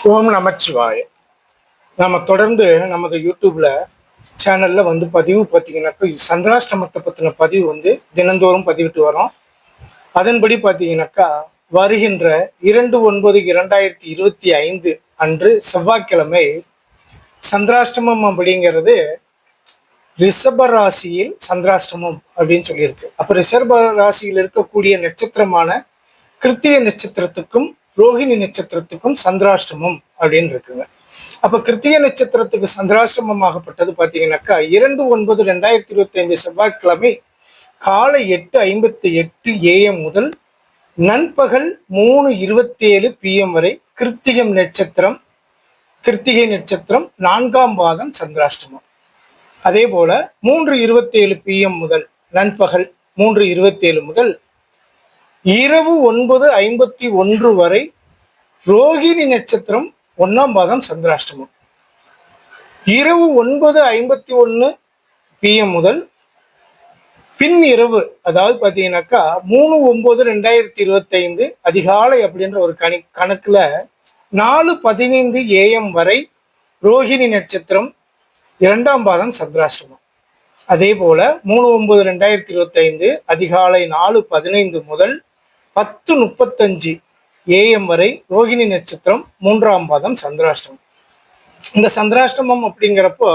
ஓம் நமச்சிவாய. நம்ம தொடர்ந்து நமது யூடியூப்ல சேனல்ல பதிவு பார்த்தீங்கன்னாக்கா சந்திராஷ்டமத்தை பற்றின பதிவு தினந்தோறும் பதிவிட்டு வரோம். அதன்படி பார்த்தீங்கன்னாக்கா வருகின்ற 2/9/2025 அன்று செவ்வாய்க்கிழமை சந்திராஷ்டமம் அப்படிங்கிறது ரிஷப ராசியில் சந்திராஷ்டமம் அப்படின்னு சொல்லியிருக்கு. அப்போ ரிஷப ராசியில் இருக்கக்கூடிய நட்சத்திரமான கிருத்திகை நட்சத்திரத்துக்கும் ரோஹிணி நட்சத்திரத்துக்கும் சந்திராஷ்டமம் அப்படின்னு இருக்குங்க. அப்ப கிருத்திகை நட்சத்திரத்துக்கு சந்திராஷ்டமம் ஆகப்பட்டது பார்த்தீங்கன்னாக்கா 2/9/2025 செவ்வாய்க்கிழமை காலை 8:58 AM முதல் நண்பகல் 3:27 PM வரை கிருத்திகை நட்சத்திரம் 4ஆம் பாதம் சந்திராஷ்டமம். அதே போல 3:27 PM முதல் நண்பகல் 3:27 முதல் இரவு 9:51 வரை ரோகிணி நட்சத்திரம் 1ஆம் பாதம் சந்திராஷ்டமம். இரவு 9:51 PM முதல் பின் இரவு, அதாவது பார்த்தீங்கன்னாக்கா 3/9/2025 அதிகாலை அப்படின்ற ஒரு கணக்குல 4:15 AM வரை ரோகிணி நட்சத்திரம் 2ஆம் பாதம் சந்திராஷ்டமம். அதே போல 3/9/2025 அதிகாலை 4:15 முதல் 10:35 AM வரை ரோகிணி நட்சத்திரம் 3ஆம் பாதம் சந்திராஷ்டமம். இந்த சந்திராஷ்டமம் அப்படிங்கிறப்போ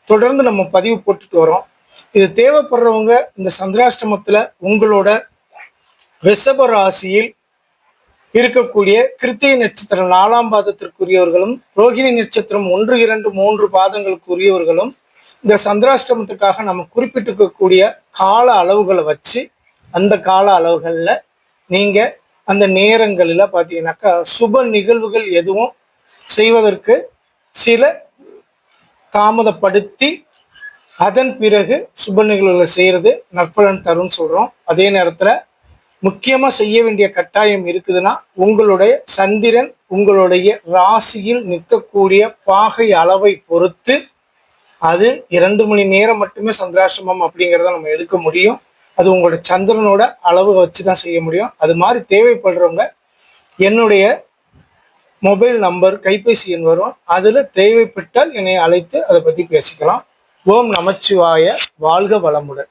தொடர்ந்து நம்ம பதிவு போட்டுட்டு வரோம். இது தேவைப்படுறவங்க இந்த சந்திராஷ்டமத்துல உங்களோட ரிஷப ராசியில் இருக்கக்கூடிய கிருத்திகை நட்சத்திரம் 4ஆம் பாதத்திற்குரியவர்களும் ரோகிணி நட்சத்திரம் 1, 2, 3 பாதங்களுக்குரியவர்களும் இந்த சந்திராஷ்டமத்துக்காக நம்ம குறிப்பிட்டிருக்கக்கூடிய கால அளவுகளை வச்சு அந்த கால அளவுகளில் நீங்கள் அந்த நேரங்களில் பார்த்தீங்கன்னாக்கா சுப நிகழ்வுகள் எதுவும் செய்வதற்கு சில தாமதப்படுத்தி அதன் பிறகு சுப நிகழ்வுகளை செய்கிறது நற்பலன் தரும்னு சொல்கிறோம். அதே நேரத்தில் முக்கியமாக செய்ய வேண்டிய கட்டாயம் இருக்குதுன்னா உங்களுடைய சந்திரன் உங்களுடைய ராசியில் நிற்கக்கூடிய பாகை அளவை பொறுத்து அது 2 மணி நேரம் மட்டுமே சந்திராஷ்டமம் அப்படிங்கிறத நம்ம எடுக்க முடியும். அது உங்களோட சந்திரனோட அளவு வச்சு தான் செய்ய முடியும். அது மாதிரி தேவைப்படுறவங்க என்னுடைய மொபைல் நம்பர் கைபேசி எண் வரும், அதில் தேவைப்பட்டால் என்னை அழைத்து அதை பற்றி பேசிக்கலாம். ஓம் நமச்சிவாய. வாழ்க வளமுடன்.